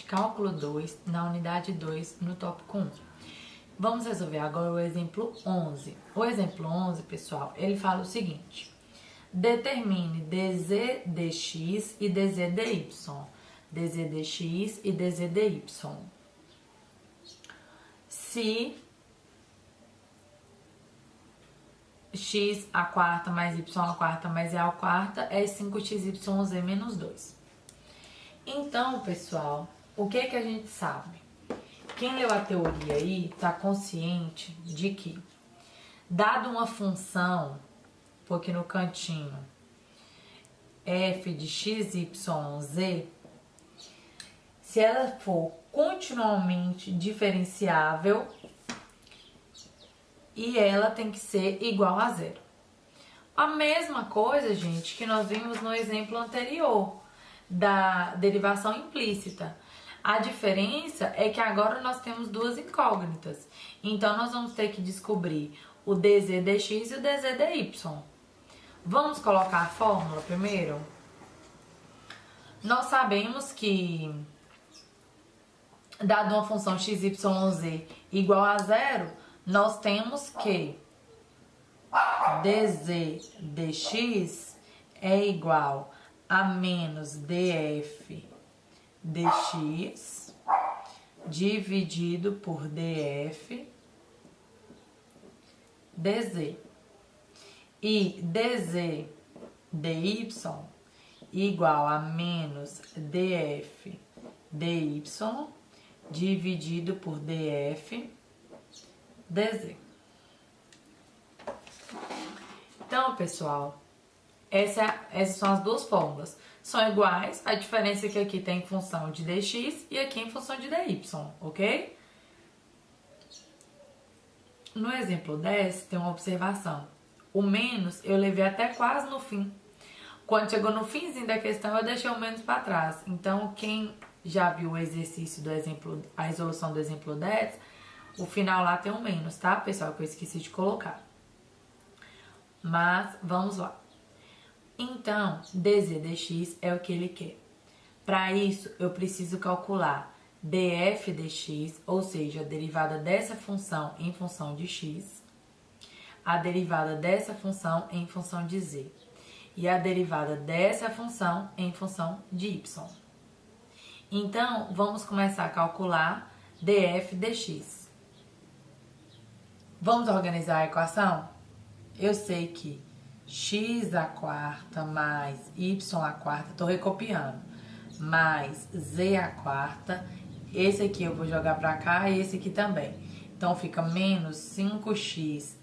gente, cálculo 2, na unidade 2, no tópico 1. Vamos resolver agora o exemplo 11. O exemplo 11, pessoal, ele fala o seguinte: determine dz dx e dz dy. dz dx e dz dy. Se x à quarta mais y à quarta mais e à quarta é 5xyz menos 2. Então, pessoal, o que a gente sabe? Quem leu a teoria aí está consciente de que, dado uma função, vou aqui no cantinho, f de x, y, z, se ela for continuamente diferenciável, e ela tem que ser igual a zero. A mesma coisa, gente, que nós vimos no exemplo anterior, da derivação implícita. A diferença é que agora nós temos duas incógnitas. Então, nós vamos ter que descobrir o dz dx e o dz dy. Vamos colocar a fórmula primeiro? Nós sabemos que, dado uma função x, y, z igual a zero, nós temos que dz dx é igual a menos df dx dividido por df dz. E dz dy igual a menos df dy dividido por df dz. Então, pessoal, essas são as duas fórmulas. São iguais, a diferença é que aqui tem função de dx e aqui em função de dy, ok? No exemplo 10, tem uma observação. O menos eu levei até quase no fim. Quando chegou no finzinho da questão, eu deixei o menos para trás. Então, quem já viu o exercício do exemplo, a resolução do exemplo 10, o final lá tem um menos, tá, pessoal? Que eu esqueci de colocar. Mas, vamos lá. Então, dz dx é o que ele quer. Para isso, eu preciso calcular df dx, ou seja, a derivada dessa função em função de x, a derivada dessa função em função de z, e a derivada dessa função em função de y. Então, vamos começar a calcular df dx. Vamos organizar a equação? Eu sei que x à quarta mais y à quarta, tô recopiando, mais z à quarta, esse aqui eu vou jogar pra cá e esse aqui também. Então, fica menos 5xyz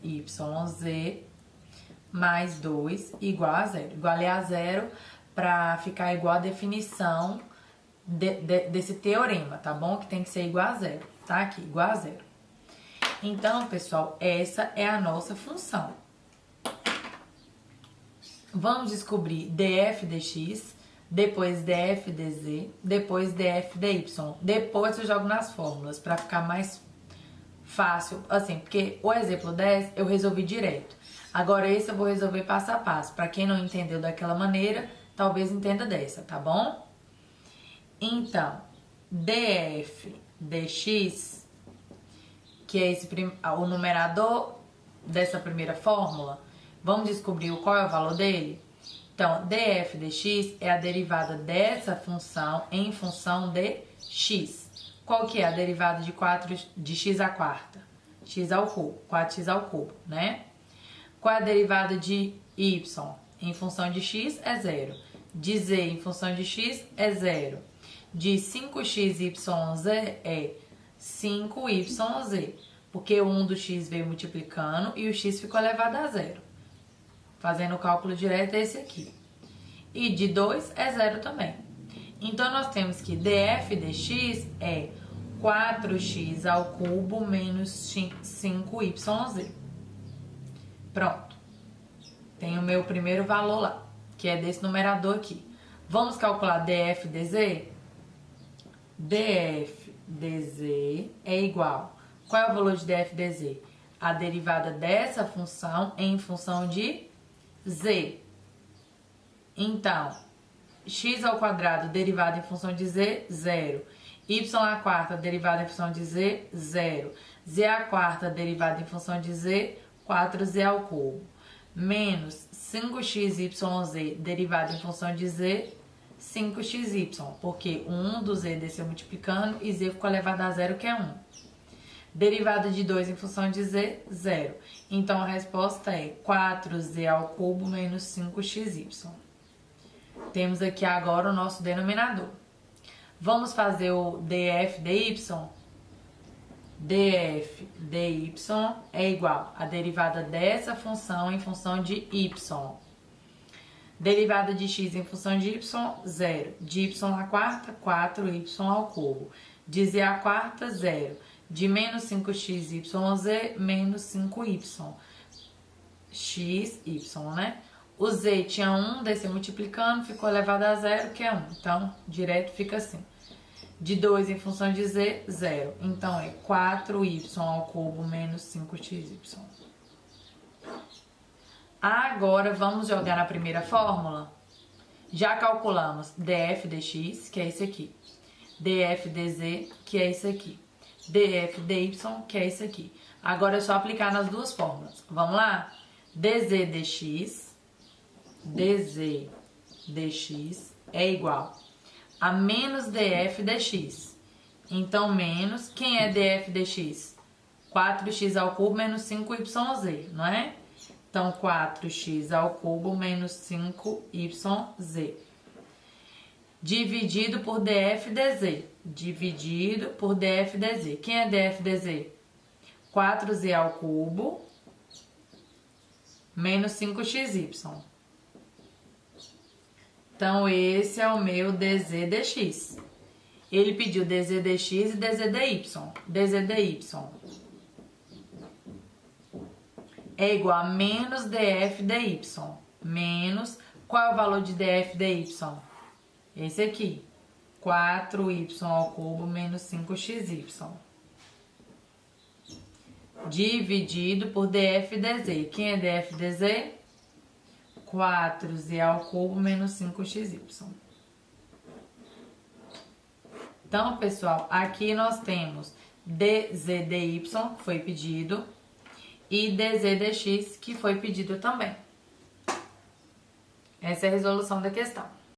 mais 2 igual a zero. Igualei a zero pra ficar igual a definição desse teorema, tá bom? Que tem que ser igual a zero, tá? Aqui, igual a zero. Então, pessoal, essa é a nossa função. Vamos descobrir df dx, depois df dz, depois df dy. Depois eu jogo nas fórmulas para ficar mais fácil, assim, porque o exemplo 10 eu resolvi direto. Agora esse eu vou resolver passo a passo. Para quem não entendeu daquela maneira, talvez entenda dessa, tá bom? Então, df dx, que é o numerador dessa primeira fórmula, vamos descobrir qual é o valor dele? Então, df dx é a derivada dessa função em função de x. Qual que é a derivada de 4 de x à quarta? X ao cubo, 4x ao cubo, né? Qual é a derivada de y? Em função de x é 0. De z em função de x é 0. De 5xyz é 5yz, porque o 1 do x veio multiplicando e o x ficou elevado a 0. Fazendo o cálculo direto é esse aqui. E de 2 é 0 também. Então, nós temos que df dx é 4x ao cubo menos 5yz. Pronto. Tem o meu primeiro valor lá, que é desse numerador aqui. Vamos calcular df dz? Df dz é igual. Qual é o valor de df dz? A derivada dessa função em função de z. Então, x ao quadrado derivado em função de z, 0. y à quarta derivada em função de z, 0. Z à quarta derivada em função de z, 4z ao cubo. Menos 5xyz derivada em função de z, 5xy, porque o 1 do z desceu multiplicando e z ficou elevado a 0, que é 1. Derivada de 2 em função de z, 0. Então, a resposta é 4z ao cubo menos 5xy. Temos aqui agora o nosso denominador. Vamos fazer o df dy? Df dy é igual a derivada dessa função em função de y. Derivada de x em função de y, 0. De y à quarta, 4y ao cubo. De z à quarta, 0. De menos 5xyz, menos 5y. xy, né? O z tinha 1, desceu multiplicando, ficou elevado a 0, que é 1. Então, direto fica assim. De 2 em função de z, 0. Então, é 4y ao cubo menos 5xy. Agora, vamos jogar na primeira fórmula. Já calculamos df dx, que é esse aqui. Df dz, que é esse aqui. Df dy, que é esse aqui. Agora é só aplicar nas duas fórmulas. Vamos lá? dz dx é igual a menos df dx. Então, menos, quem é df dx? 4x ao cubo menos 5yz, não é? Então, 4x ao cubo menos 5yz. Dividido por df dz. Dividido por df dz. Quem é df dz? 4z ao cubo menos 5xy. Então, esse é o meu dz dx. Ele pediu dz dx e dz dy. dz dy é igual a menos df dy. Menos, qual é o valor de df dy? Esse aqui. 4y ao cubo menos 5xy. Dividido por df dz. Quem é df dz? 4z ao cubo menos 5xy. Então, pessoal, aqui nós temos dz dy, que foi pedido, e dz dx, que foi pedido também. Essa é a resolução da questão.